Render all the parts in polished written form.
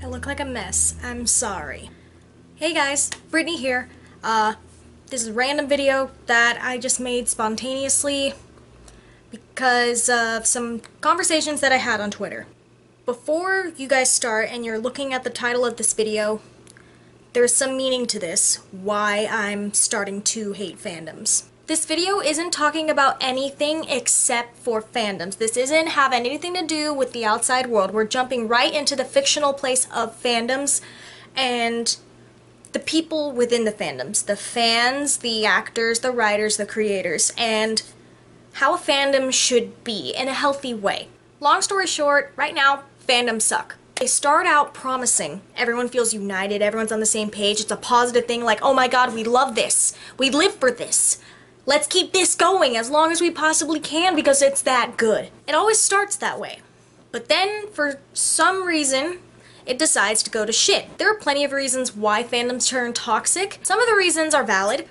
I look like a mess. I'm sorry. Hey guys, Brittany here. This is a random video that I just made spontaneously because of some conversations that I had on Twitter. Before you guys start and you're looking at the title of this video, there's some meaning to this, why I'm starting to hate fandoms. This video isn't talking about anything except for fandoms. This isn't having anything to do with the outside world. We're jumping right into the fictional place of fandoms and the people within the fandoms. The fans, the actors, the writers, the creators, and how a fandom should be in a healthy way. Long story short, right now, fandoms suck. They start out promising. Everyone feels united, everyone's on the same page, it's a positive thing like, oh my god, we love this, we live for this. Let's keep this going as long as we possibly can because it's that good. It always starts that way. But then, for some reason, it decides to go to shit. There are plenty of reasons why fandoms turn toxic. Some of the reasons are valid.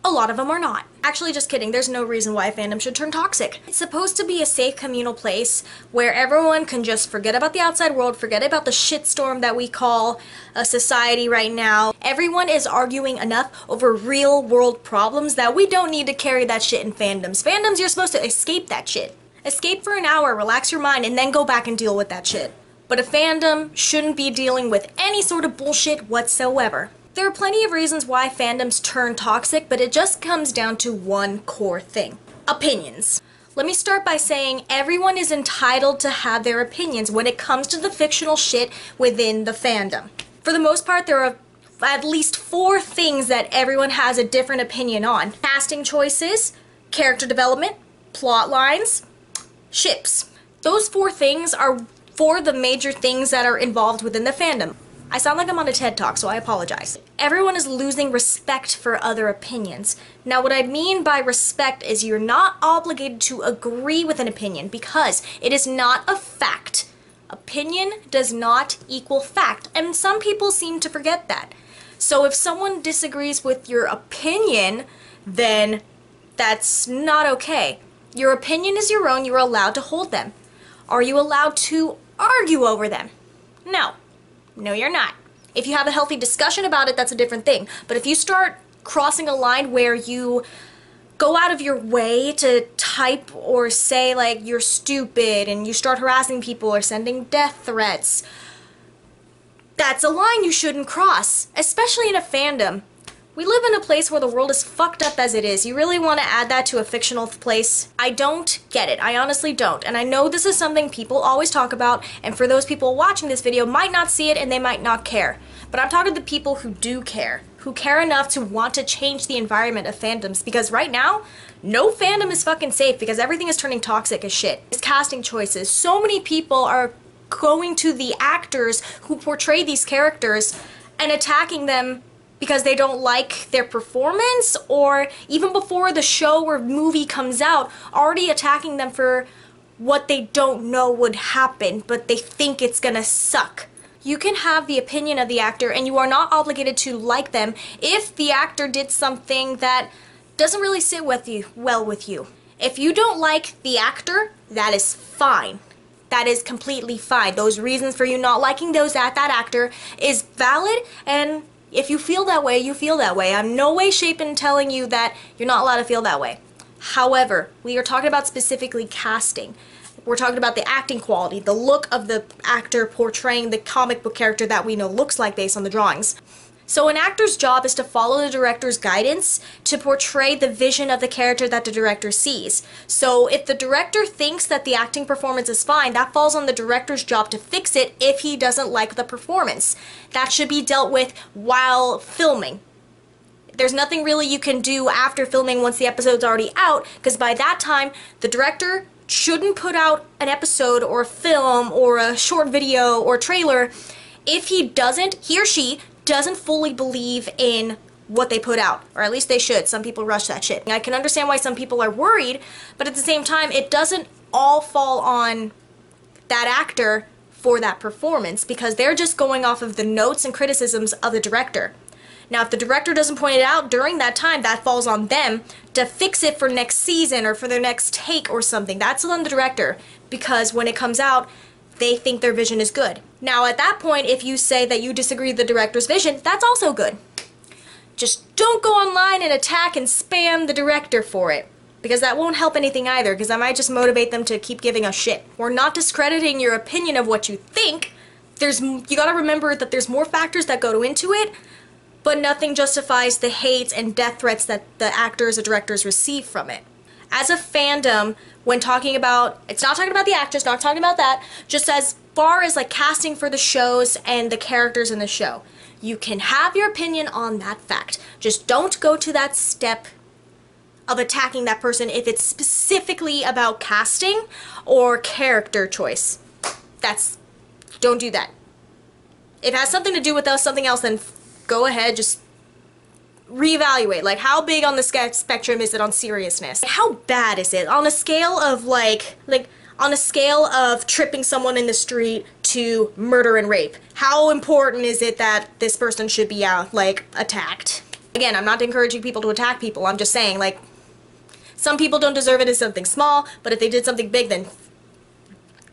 A lot of them are not. Actually, just kidding. There's no reason why a fandom should turn toxic. It's supposed to be a safe communal place where everyone can just forget about the outside world, forget about the shitstorm that we call a society right now. Everyone is arguing enough over real world problems that we don't need to carry that shit in fandoms. Fandoms, you're supposed to escape that shit. Escape for an hour, relax your mind, and then go back and deal with that shit. But a fandom shouldn't be dealing with any sort of bullshit whatsoever. There are plenty of reasons why fandoms turn toxic, but it just comes down to one core thing. Opinions. Let me start by saying everyone is entitled to have their opinions when it comes to the fictional shit within the fandom. For the most part, there are at least 4 things that everyone has a different opinion on. Casting choices, character development, plot lines, ships. Those 4 things are 4 of the major things that are involved within the fandom. I sound like I'm on a TED Talk, so I apologize. Everyone is losing respect for other opinions. Now, what I mean by respect is you're not obligated to agree with an opinion because it is not a fact. Opinion does not equal fact, and some people seem to forget that. So if someone disagrees with your opinion, then that's not okay. Your opinion is your own, you're allowed to hold them. Are you allowed to argue over them? No. No, you're not. If you have a healthy discussion about it, that's a different thing. But if you start crossing a line where you go out of your way to type or say, like, you're stupid, and you start harassing people or sending death threats, that's a line you shouldn't cross, especially in a fandom. We live in a place where the world is fucked up as it is. You really want to add that to a fictional place? I don't get it. I honestly don't. And I know this is something people always talk about, and for those people watching this video might not see it and they might not care. But I'm talking to people who do care, who care enough to want to change the environment of fandoms, because right now, no fandom is fucking safe because everything is turning toxic as shit. It's casting choices. So many people are going to the actors who portray these characters and attacking them because they don't like their performance, or even before the show or movie comes out, already attacking them for what they don't know would happen, but they think it's gonna suck. You can have the opinion of the actor, and you are not obligated to like them if the actor did something that doesn't really sit with you, well with you. If you don't like the actor, that is fine. That is completely fine. Those reasons for you not liking that actor is valid, and if you feel that way, you feel that way. I'm no way, shape, and telling you that you're not allowed to feel that way. However, we are talking about specifically casting. We're talking about the acting quality, the look of the actor portraying the comic book character that we know looks like based on the drawings. So an actor's job is to follow the director's guidance to portray the vision of the character that the director sees. So if the director thinks that the acting performance is fine, that falls on the director's job to fix it if he doesn't like the performance. That should be dealt with while filming. There's nothing really you can do after filming once the episode's already out, because by that time, the director shouldn't put out an episode or a film or a short video or trailer if he or she doesn't fully believe in what they put out, or at least they should. Some people rush that shit. I can understand why some people are worried, but at the same time, it doesn't all fall on that actor for that performance because they're just going off of the notes and criticisms of the director. Now, if the director doesn't point it out during that time, that falls on them to fix it for next season or for their next take or something. That's on the director, because when it comes out, they think their vision is good. Now at that point, if you say that you disagree with the director's vision, that's also good. Just don't go online and attack and spam the director for it, because that won't help anything either, because that might just motivate them to keep giving us shit. We're not discrediting your opinion of what you think. You gotta remember that there's more factors that go into it, but nothing justifies the hate and death threats that the actors or directors receive from it. As a fandom, when talking about, it's not talking about the actors, not talking about that, just as far as like casting for the shows and the characters in the show. You can have your opinion on that fact. Just don't go to that step of attacking that person if it's specifically about casting or character choice. Don't do that. If it has something to do with something else, then go ahead, just reevaluate. Like, how big on the spectrum is it on seriousness? How bad is it? On a scale of on a scale of tripping someone in the street to murder and rape, how important is it that this person should be attacked? Again, I'm not encouraging people to attack people. I'm just saying, like, some people don't deserve it as something small, but if they did something big, then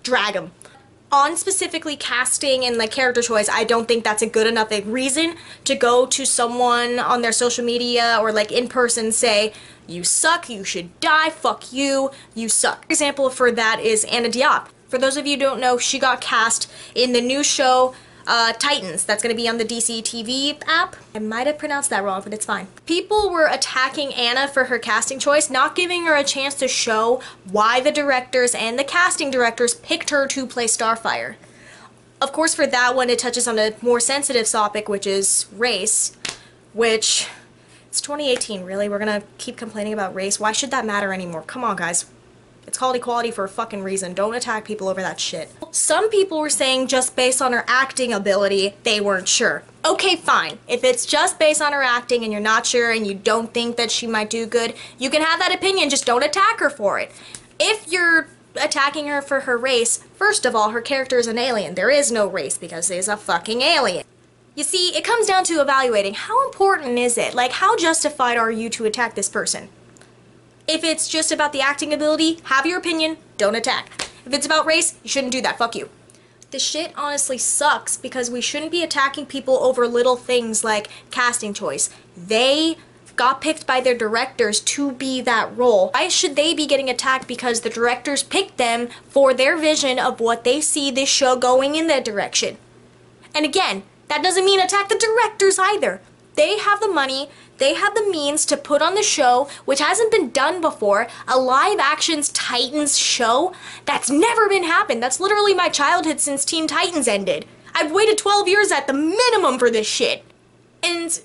drag them. On specifically casting and like character choice, I don't think that's a good enough reason to go to someone on their social media or like in person say, you suck, you should die, fuck you, you suck. Example for that is Anna Diop. For those of you who don't know, she got cast in the new show Titans. That's going to be on the DC TV app. I might have pronounced that wrong, but it's fine. People were attacking Anna for her casting choice, not giving her a chance to show why the directors and the casting directors picked her to play Starfire. Of course, for that one, it touches on a more sensitive topic, which is race, which, it's 2018, really? We're gonna keep complaining about race? Why should that matter anymore? Come on, guys. It's called equality for a fucking reason. Don't attack people over that shit. Some people were saying just based on her acting ability, they weren't sure. Okay, fine. If it's just based on her acting and you're not sure and you don't think that she might do good, you can have that opinion, just don't attack her for it. If you're attacking her for her race, first of all, her character is an alien. There is no race because there's a fucking alien. You see, it comes down to evaluating how important is it? Like, how justified are you to attack this person? If it's just about the acting ability, have your opinion, don't attack. If it's about race, you shouldn't do that, fuck you. This shit honestly sucks because we shouldn't be attacking people over little things like casting choice. They got picked by their directors to be that role. Why should they be getting attacked because the directors picked them for their vision of what they see this show going in that direction? And again, that doesn't mean attack the directors either. They have the money, they have the means to put on the show, which hasn't been done before, a live-action Titans show. That's never been happened. That's literally my childhood since Teen Titans ended. I've waited 12 years at the minimum for this shit. And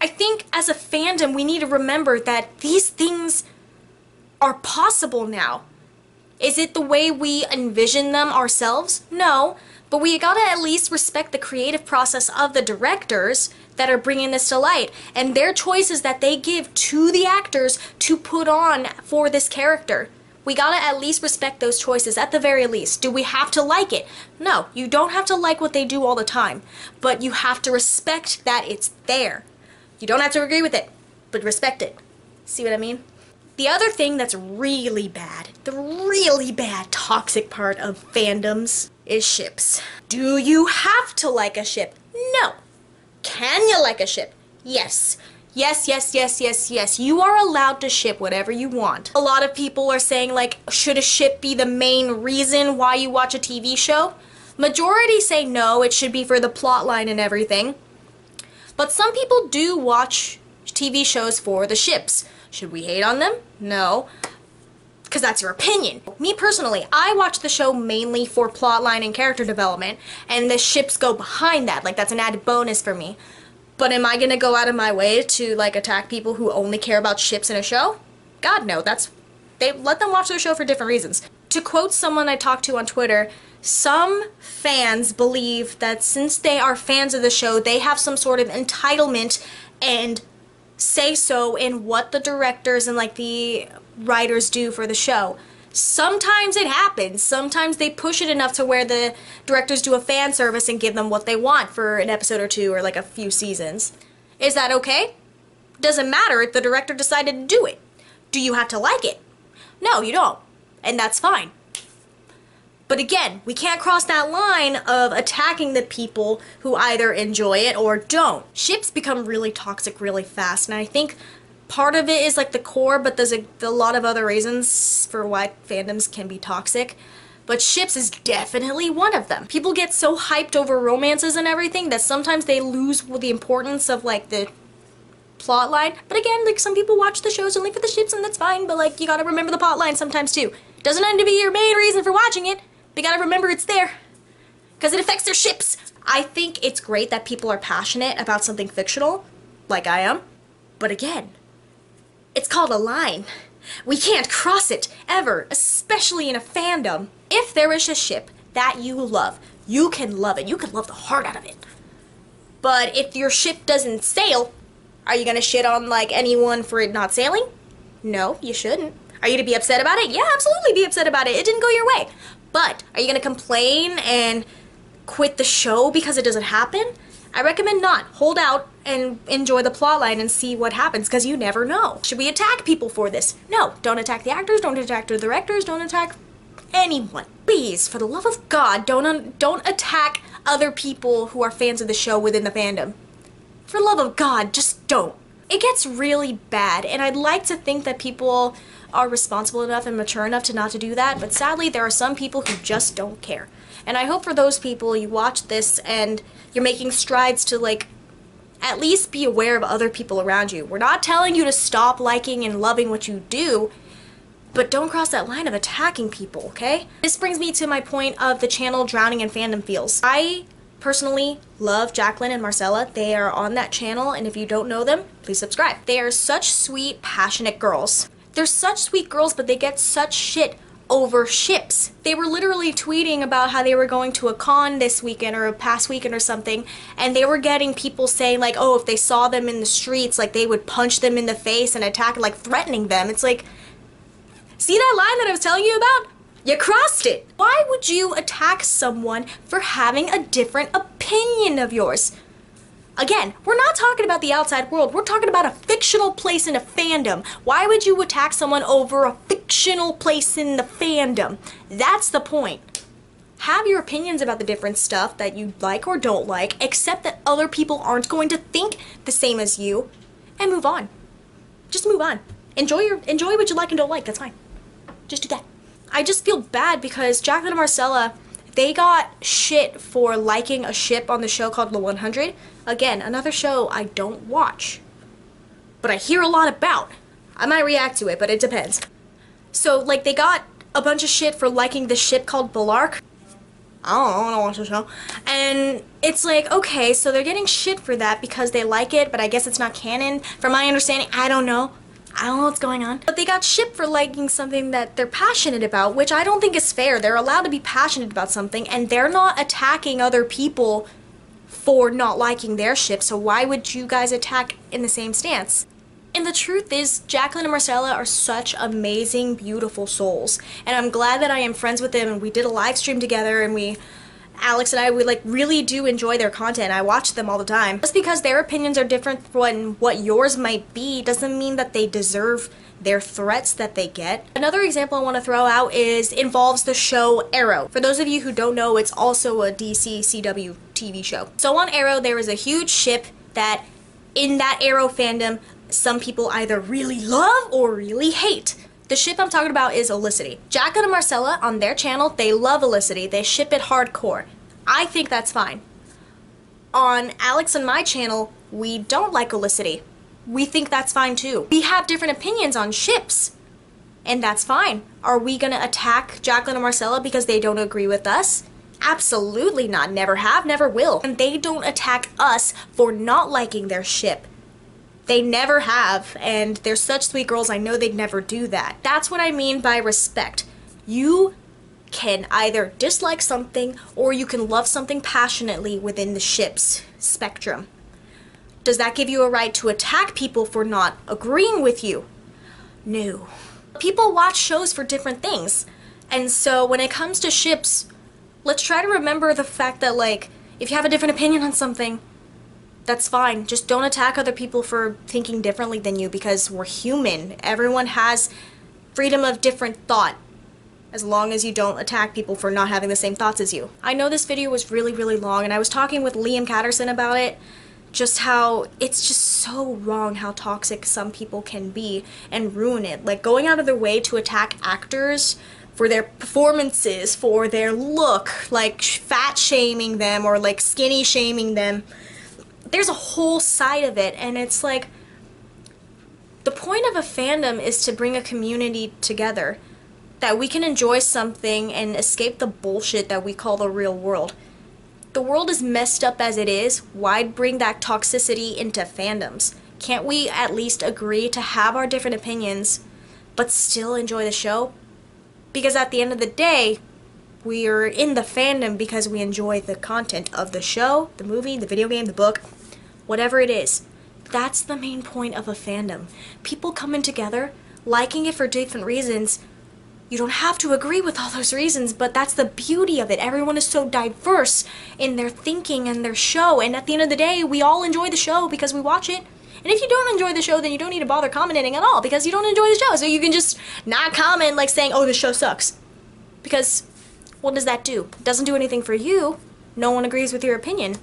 I think as a fandom, we need to remember that these things are possible now. Is it the way we envision them ourselves? No, but we gotta at least respect the creative process of the directors that are bringing this to light and their choices that they give to the actors to put on for this character. We gotta at least respect those choices at the very least. Do we have to like it? No, you don't have to like what they do all the time, but you have to respect that it's there. You don't have to agree with it, but respect it. See what I mean? The other thing that's really bad, the really bad toxic part of fandoms is ships. Do you have to like a ship? No. Can you like a ship? Yes. Yes, yes, yes, yes, yes. You are allowed to ship whatever you want. A lot of people are saying, like, should a ship be the main reason why you watch a TV show? Majority say no, it should be for the plot line and everything. But some people do watch TV shows for the ships. Should we hate on them? No. Because that's your opinion. Me personally, I watch the show mainly for plotline and character development, and the ships go behind that. Like, that's an added bonus for me. But am I gonna go out of my way to, like, attack people who only care about ships in a show? God, no. They let them watch their show for different reasons. To quote someone I talked to on Twitter, some fans believe that since they are fans of the show, they have some sort of entitlement and say so in what the directors and like the writers do for the show. Sometimes it happens. Sometimes they push it enough to where the directors do a fan service and give them what they want for an episode or two or like a few seasons. Is that okay? Doesn't matter if the director decided to do it. Do you have to like it? No, you don't. And that's fine. But again, we can't cross that line of attacking the people who either enjoy it or don't. Ships become really toxic really fast, and I think part of it is like the core, but there's a lot of other reasons for why fandoms can be toxic. But ships is definitely one of them. People get so hyped over romances and everything that sometimes they lose the importance of like the plot line. But again, like some people watch the shows only for the ships and that's fine, but like you gotta remember the plot line sometimes too. It doesn't have to be your main reason for watching it, but you gotta remember it's there. Because it affects their ships. I think it's great that people are passionate about something fictional, like I am. But again, it's called a line. We can't cross it, ever, especially in a fandom. If there is a ship that you love, you can love it. You can love the heart out of it. But if your ship doesn't sail, are you gonna shit on, like, anyone for it not sailing? No, you shouldn't. Are you gonna be upset about it? Yeah, absolutely be upset about it. It didn't go your way. But are you gonna complain and quit the show because it doesn't happen? I recommend not. Hold out and enjoy the plotline and see what happens, because you never know. Should we attack people for this? No. Don't attack the actors, don't attack the directors, don't attack anyone. Please, for the love of God, don't attack other people who are fans of the show within the fandom. For the love of God, just don't. It gets really bad, and I'd like to think that people are responsible enough and mature enough to not to do that, but sadly there are some people who just don't care. And I hope for those people you watch this and you're making strides to, like, at least be aware of other people around you. We're not telling you to stop liking and loving what you do, but don't cross that line of attacking people, okay? This brings me to my point of the channel Drowning in Fandom Feels. I personally love Jacqueline and Marcella. They are on that channel, and if you don't know them, please subscribe. They are such sweet, passionate girls. They're such sweet girls, but they get such shit over ships. They were literally tweeting about how they were going to a con this weekend or a past weekend or something, and they were getting people saying like, oh, if they saw them in the streets, like they would punch them in the face and attack, like threatening them. It's like, see that line that I was telling you about? You crossed it. Why would you attack someone for having a different opinion of yours? Again, we're not talking about the outside world. We're talking about a fictional place in a fandom. Why would you attack someone over a fictional place in the fandom? That's the point. Have your opinions about the different stuff that you like or don't like, accept that other people aren't going to think the same as you, and move on. Just move on. Enjoy what you like and don't like. That's fine. Just do that. I just feel bad because Jacqueline and Marcella, they got shit for liking a ship on the show called The 100. Again, another show I don't watch, but I hear a lot about. I might react to it, but it depends. So, like, they got a bunch of shit for liking the ship called Balark. I don't watch the show. And it's like, okay, so they're getting shit for that because they like it, but I guess it's not canon. From my understanding, I don't know. I don't know what's going on. But they got shit for liking something that they're passionate about, which I don't think is fair. They're allowed to be passionate about something, and they're not attacking other people for not liking their ship, so why would you guys attack in the same stance? And the truth is, Jacqueline and Marcella are such amazing, beautiful souls, and I'm glad that I am friends with them, and we did a live stream together, and Alex and I, we like really do enjoy their content. I watch them all the time. Just because their opinions are different from what yours might be doesn't mean that they deserve their threats that they get. Another example I want to throw out involves the show Arrow. For those of you who don't know, it's also a DC CW TV show. So on Arrow, there is a huge ship that in that Arrow fandom, some people either really love or really hate. The ship I'm talking about is Olicity. Jacqueline and Marcella, on their channel, they love Olicity. They ship it hardcore. I think that's fine. On Alex and my channel, we don't like Olicity. We think that's fine too. We have different opinions on ships, and that's fine. Are we gonna attack Jacqueline and Marcella because they don't agree with us? Absolutely not. Never have, never will. And they don't attack us for not liking their ship. They never have, and they're such sweet girls, I know they'd never do that. That's what I mean by respect. You can either dislike something or you can love something passionately within the ship's spectrum. Does that give you a right to attack people for not agreeing with you? No. People watch shows for different things, and so when it comes to ships, let's try to remember the fact that, like, if you have a different opinion on something, that's fine. Just don't attack other people for thinking differently than you, because we're human. Everyone has freedom of different thought. as long as you don't attack people for not having the same thoughts as you. I know this video was really, really long, and I was talking with Liam Catterson about it, just how it's just so wrong how toxic some people can be and ruin it. Like, going out of their way to attack actors for their performances, for their look, like fat shaming them or like skinny shaming them. There's a whole side of it, and it's like, the point of a fandom is to bring a community together, that we can enjoy something and escape the bullshit that we call the real world. The world is messed up as it is. Why bring that toxicity into fandoms? Can't we at least agree to have our different opinions, but still enjoy the show? Because at the end of the day, we are in the fandom because we enjoy the content of the show, the movie, the video game, the book, whatever it is. That's the main point of a fandom. People coming together, liking it for different reasons. You don't have to agree with all those reasons, but that's the beauty of it. Everyone is so diverse in their thinking and their show, and at the end of the day, we all enjoy the show because we watch it. And if you don't enjoy the show, then you don't need to bother commenting at all because you don't enjoy the show. So you can just not comment like saying, oh, the show sucks. Because what does that do? It doesn't do anything for you. No one agrees with your opinion.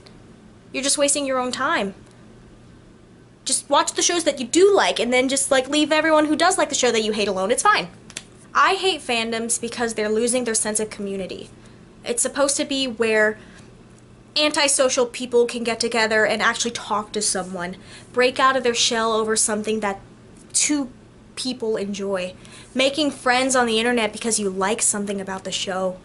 You're just wasting your own time. Just watch the shows that you do like, and then just like leave everyone who does like the show that you hate alone. It's fine. I hate fandoms because they're losing their sense of community. It's supposed to be where antisocial people can get together and actually talk to someone, break out of their shell over something that two people enjoy, making friends on the internet because you like something about the show,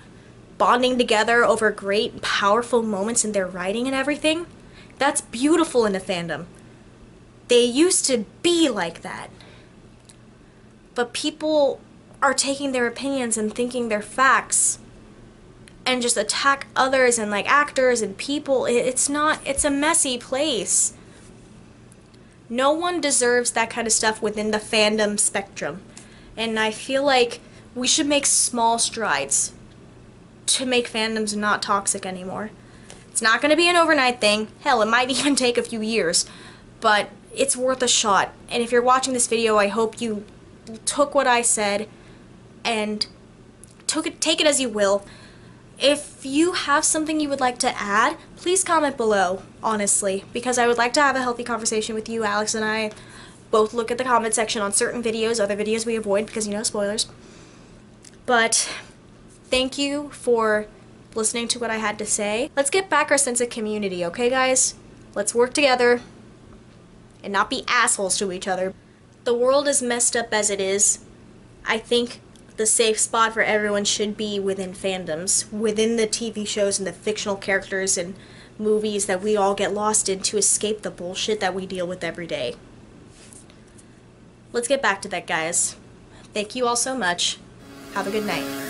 bonding together over great, powerful moments in their writing and everything. That's beautiful in a fandom. They used to be like that. But people are taking their opinions and thinking they're facts and just attack others and like actors and people. It's a messy place. No one deserves that kind of stuff within the fandom spectrum. And I feel like we should make small strides to make fandoms not toxic anymore. It's not going to be an overnight thing. Hell, it might even take a few years. But it's worth a shot. And if you're watching this video, I hope you took what I said and take it as you will. If you have something you would like to add, please comment below, honestly, because I would like to have a healthy conversation with you. Alex and I both look at the comment section on certain videos, other videos we avoid because, you know, spoilers. But thank you for listening to what I had to say. Let's get back our sense of community, okay, guys? Let's work together and not be assholes to each other. The world is messed up as it is. I think the safe spot for everyone should be within fandoms, within the TV shows and the fictional characters and movies that we all get lost in to escape the bullshit that we deal with every day. Let's get back to that, guys. Thank you all so much. Have a good night.